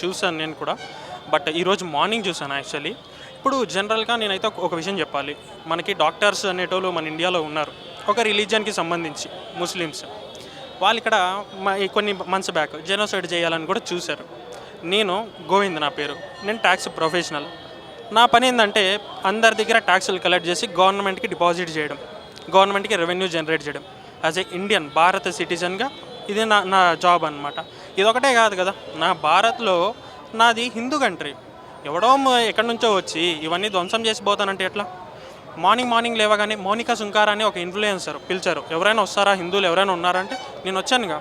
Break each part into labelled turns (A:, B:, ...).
A: చూసాను నేను కూడా. బట్ ఈరోజు మార్నింగ్ చూసాను యాక్చువల్లీ. ఇప్పుడు జనరల్గా నేనైతే ఒక విషయం చెప్పాలి. మనకి డాక్టర్స్ అనేటోళ్ళు మన ఇండియాలో ఉన్నారు, ఒక రిలీజియన్కి సంబంధించి ముస్లిమ్స్. వాళ్ళు ఇక్కడ కొన్ని మంత్స్ బ్యాక్ జెనోసైడ్ చేయాలని కూడా చూశారు. నేను గోవింద్ నా పేరు, నేను ట్యాక్స్ ప్రొఫెషనల్. నా పని ఏంటంటే అందరి దగ్గర ట్యాక్సులు కలెక్ట్ చేసి గవర్నమెంట్కి డిపాజిట్ చేయడం, గవర్నమెంట్కి రెవెన్యూ జనరేట్ చేయడం. యాజ్ ఏ ఇండియన్ భారత సిటిజన్గా ఇది నా జాబ్ అనమాట. ఇదొకటే కాదు కదా, నా భారత్లో నాది హిందూ కంట్రీ. ఎవడో ఎక్కడి నుంచో వచ్చి ఇవన్నీ ధ్వంసం చేసిపోతానంటే ఎట్లా? మార్నింగ్ లేవగానే మోనికా సుంకారా అని ఒక ఇన్ఫ్లుయెన్సర్ పిలిచారు, ఎవరైనా వస్తారా, హిందువులు ఎవరైనా ఉన్నారంటే నేను వచ్చానుగా.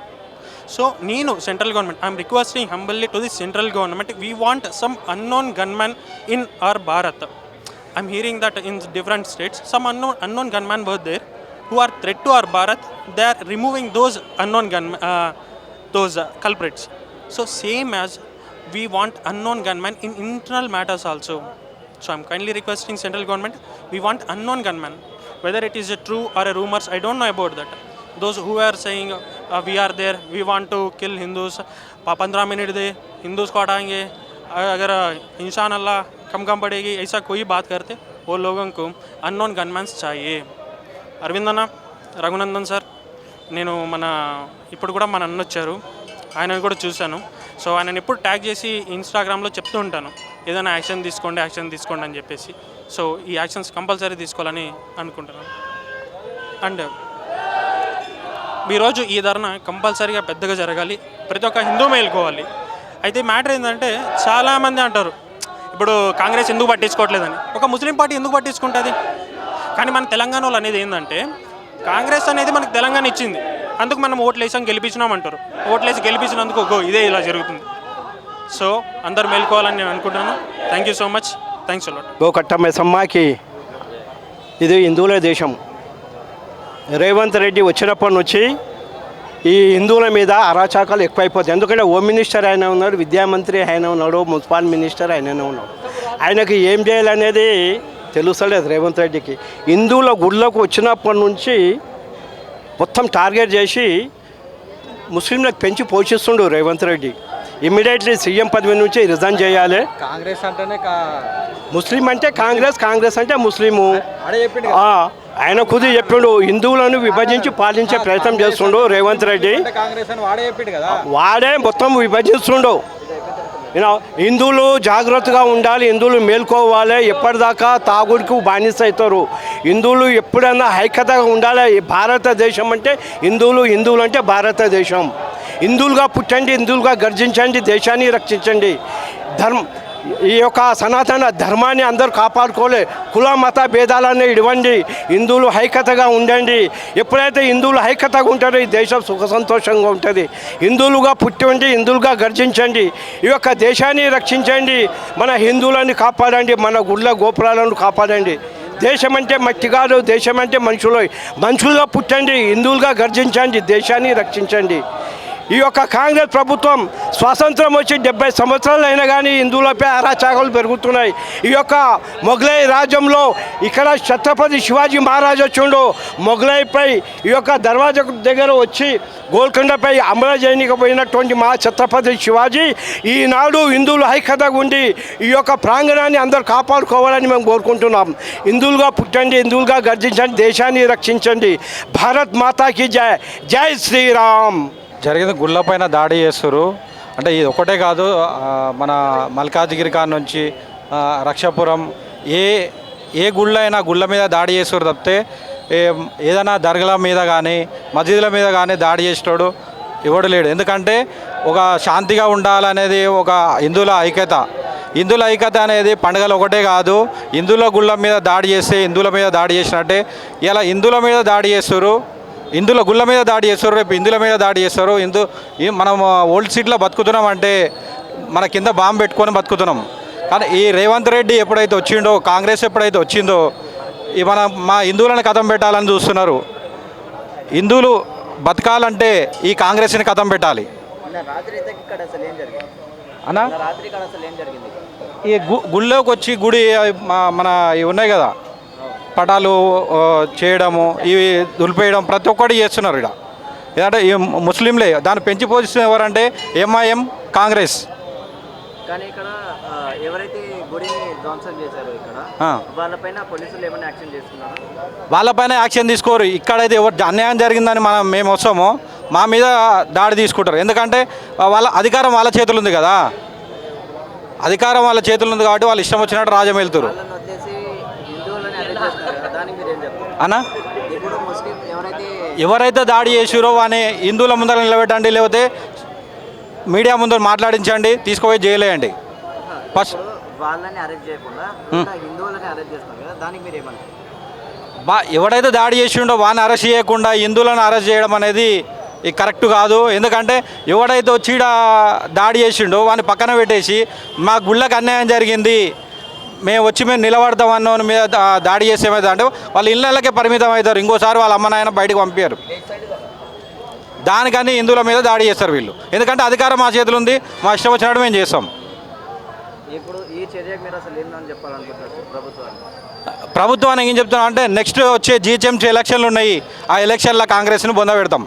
A: సో నేను central government, I'm requesting humbly to the central government, we want some unknown gunmen in our Bharat. I'm hearing that in different states some unknown gunmen were there who are threat to our Bharat. They are removing those unknown those culprits. So same as we want unknown gunmen in internal matters also. So I'm kindly requesting central government, we want unknown gunmen. Whether it is a true or a rumors, I don't know about that. Those who are saying we are there, we want to kill Hindus, 15 minute they Hindus को हटाएंगे, अगर इंशाअल्लाह कम पड़ेगी, ऐसा कोई बात करते, वो लोगों को unknown gunmen चाहिए. అరవింద్ అన్న, రఘునందన్ సార్, నేను ఇప్పుడు కూడా మన అన్న వచ్చారు, ఆయన కూడా చూశాను. సో ఆయనను ఎప్పుడు ట్యాగ్ చేసి ఇన్స్టాగ్రామ్లో చెప్తూ ఉంటాను, ఏదైనా యాక్షన్ తీసుకోండి అని చెప్పేసి. సో ఈ యాక్షన్స్ కంపల్సరీ తీసుకోవాలని అనుకుంటున్నాను. అండ్ ఈరోజు ఈ ధర్నా కంపల్సరీగా పెద్దగా జరగాలి, ప్రతి ఒక్క హిందూ మేలుకోవాలి. అయితే మ్యాటర్ ఏంటంటే చాలామంది అంటారు ఇప్పుడు కాంగ్రెస్ ఎందుకు పట్టించుకోవట్లేదని. ఒక ముస్లిం పార్టీ ఎందుకు పట్టించుకుంటుంది? కానీ మన తెలంగాణలో అనేది ఏంటంటే కాంగ్రెస్ అనేది మనకు తెలంగాణ ఇచ్చింది, అందుకు మనం ఓట్లేసాం గెలిపించినామంటారు. ఓట్లేసి గెలిపించినందుకు ఇదే ఇలా జరుగుతుంది. సో అందరు మేలుకోవాలని నేను అనుకుంటున్నాను. Thank you so much, thanks a lot.
B: గోకట్టమ్మ సమ్మాకి ఇది హిందువుల దేశం. రేవంత్ రెడ్డి వచ్చినప్పటి నుంచి ఈ హిందువుల మీద అరాచకాలు ఎక్కువైపోతాయి. ఎందుకంటే హోమ్ మినిస్టర్ ఆయన ఉన్నాడు, విద్యామంత్రి ఆయన ఉన్నాడు, మున్సిపల్ మినిస్టర్ ఆయననే ఉన్నాడు. ఆయనకి ఏం చేయాలనేది తెలుస్తలేదు రేవంత్ రెడ్డికి. హిందువుల గుళ్ళకు వచ్చినప్పటి నుంచి మొత్తం టార్గెట్ చేసి ముస్లింలకు పెంచి పోషిస్తుండు రేవంత్ రెడ్డి. ఇమ్మీడియట్లీ సీఎం పదవి నుంచి రిజైన్ చేయాలి.
C: కాంగ్రెస్ అంటేనే
B: ముస్లిం అంటే కాంగ్రెస్ అంటే ముస్లిము. ఆయన కుది చెప్పిండు, హిందువులను విభజించి పాలించే ప్రయత్నం చేస్తుండు రేవంత్ రెడ్డి. వాడే మొత్తం విభజిస్తుండు. హిందువులు జాగ్రత్తగా ఉండాలి, హిందువులు మేల్కోవాలి. ఎప్పటిదాకా తాగుడికి బానిస అవుతారు. హిందువులు ఎప్పుడైనా ఐక్యతగా ఉండాలి. భారతదేశం అంటే హిందువులు అంటే భారతదేశం. హిందువులుగా పుట్టండి, హిందువులుగా గర్జించండి, దేశాన్ని రక్షించండి. ఈ యొక్క సనాతన ధర్మాన్ని అందరూ కాపాడుకోలే. కుల మత భేదాలన్నీ ఇవ్వండి, హిందువులు ఐక్యతగా ఉండండి. ఎప్పుడైతే హిందువులు ఐక్యతగా ఉంటారో ఈ దేశం సుఖ సంతోషంగా ఉంటుంది. హిందువులుగా పుట్టండి, హిందువులుగా గర్జించండి, ఈ యొక్క దేశాన్ని రక్షించండి, మన హిందువులని కాపాడండి, మన గుళ్ళ గోపురాలను కాపాడండి. దేశం అంటే మట్టి కాదు, దేశం అంటే మనుషులుగా పుట్టండి, హిందువులుగా గర్జించండి, దేశాన్ని రక్షించండి. ఈ యొక్క కాంగ్రెస్ ప్రభుత్వం స్వాతంత్రం వచ్చి 70 సంవత్సరాలు అయినా కానీ హిందువులపై అరాచకాలు పెరుగుతున్నాయి. ఈ యొక్క మొఘలై రాజ్యంలో ఇక్కడ ఛత్రపతి శివాజీ మహారాజ్ వచ్చిండు. మొఘలైపై ఈ యొక్క దర్వాజా దగ్గర వచ్చి గోల్కొండపై అమర చేయడానికి పోయినటువంటి మా ఛత్రపతి శివాజీ ఈనాడు హిందువులు ఐక్యతగా ఉండి ఈ యొక్క ప్రాంగణాన్ని అందరూ కాపాడుకోవాలని మేము కోరుకుంటున్నాం. హిందువులుగా పుట్టండి, హిందువులుగా గర్జించండి, దేశాన్ని రక్షించండి. భారత్ మాతాకి జై, జై శ్రీరామ్.
C: జరిగిన గుళ్ళపైన దాడి చేస్తారు అంటే ఇది ఒకటే కాదు, మన మల్కాజ్గిరి కాడ నుంచి రక్షాపురం ఏ గుళ్ళ అయినా గుళ్ళ మీద దాడి చేస్తారు తప్పితే ఏదైనా దర్గాల మీద కానీ మసీదుల మీద కానీ దాడి చేసేటోడు ఎవడు లేడు. ఎందుకంటే ఒక శాంతిగా ఉండాలనేది ఒక హిందువుల ఐక్యత అనేది పండుగలు ఒకటే కాదు. హిందువుల గుళ్ళ మీద దాడి చేస్తే హిందువుల మీద దాడి చేసినట్టే ఇలా హిందువుల మీద దాడి చేస్తారు, హిందువుల గుళ్ళ మీద దాడి చేస్తారు, రేపు హిందువుల మీద దాడి చేస్తారు. మనం ఓల్డ్ సిటీలో బతుకుతున్నాం అంటే మన కింద బాంబు పెట్టుకొని బతుకుతున్నాం. కానీ ఈ రేవంత్ రెడ్డి ఎప్పుడైతే వచ్చిండో, కాంగ్రెస్ ఎప్పుడైతే వచ్చిందో మా హిందువులను కథం పెట్టాలని చూస్తున్నారు. హిందువులు బతకాలంటే ఈ కాంగ్రెస్ని కథం పెట్టాలి అన్న. ఈ గుళ్ళోకి వచ్చి గుడి మన ఇవి ఉన్నాయి కదా, పటాలు చేయడము, ఇవి దులిపేయడం ప్రతి ఒక్కటి చేస్తున్నారు. ఇక్కడ ఏంటంటే ఈ ముస్లింలే దాన్ని పెంచి పోషిస్తున్న ఎవరంటే ఎంఐఎం, కాంగ్రెస్.
D: కానీ ఇక్కడ ఎవరైతే గుడిని ధ్వంసం చేశారో ఇక్కడ వాళ్ళపైన పోలీసులు ఏమైనా యాక్షన్ చేస్తున్నారు?
C: వాళ్ళపైన యాక్షన్ తీసుకోరు. ఇక్కడైతే ఎవరు అన్యాయం జరిగిందని మేము వస్తామో మా మీద దాడి తీసుకుంటారు. ఎందుకంటే వాళ్ళ అధికారం వాళ్ళ చేతులు ఉంది కదా, అధికారం వాళ్ళ చేతులు ఉంది కాబట్టి వాళ్ళు ఇష్టం వచ్చినట్టు రాజ్యం వెళ్తారు
D: వాళ్ళని వదిలేసి హిందువులని అరెస్ట్ చేస్తున్నారు కదా, దానికి మీరు ఏం చెప్తారు?
C: అన్నా.
D: ఇప్పుడు ముస్లిం
C: ఎవరైతే దాడి చేసిరో వాని హిందువుల ముందర నిలబెట్టండి, లేకపోతే మీడియా ముందర మాట్లాడించండి, తీసుకుపోయి జైలేయండి. ఫస్ట్
D: వాళ్ళని అరెస్ట్ చేయకుండా హిందువులని అరెస్ట్ చేస్తున్నారు కదా, దానికి మీరు ఏమంటారు?
C: ఎవడైతే దాడి చేసిండో వాడిని అరెస్ట్ చేయకుండా హిందువులను అరెస్ట్ చేయడం అనేది కరెక్ట్ కాదు. ఎందుకంటే ఎవడైతే వచ్చి దాడి చేసిండో వాడిని పక్కన పెట్టేసి మా గుళ్ళకి అన్యాయం జరిగింది మేము నిలబడతామన్న మీద దాడి చేసేమైతే అంటే వాళ్ళ ఇళ్ళకే పరిమితం అవుతారు. ఇంకోసారి వాళ్ళ అమ్మ నాయన బయటకు పంపారు. దానికని హిందువుల మీద దాడి చేస్తారు వీళ్ళు. ఎందుకంటే అధికారం మా చేతులు ఉంది, మా ఇష్టం వచ్చినట్టు మేము చేస్తాం.
D: ఇప్పుడు ఈ చర్యకు మీరు అసలు ఏందని చెప్పాలనుకుంటున్నారు
C: ప్రభుత్వానికి ఏం చెప్తున్నాం అంటే నెక్స్ట్ వచ్చే జిహెచ్ఎంసీ ఎలక్షన్లు ఉన్నాయి, ఆ ఎలక్షన్లో కాంగ్రెస్ను బొంద పెడతాం.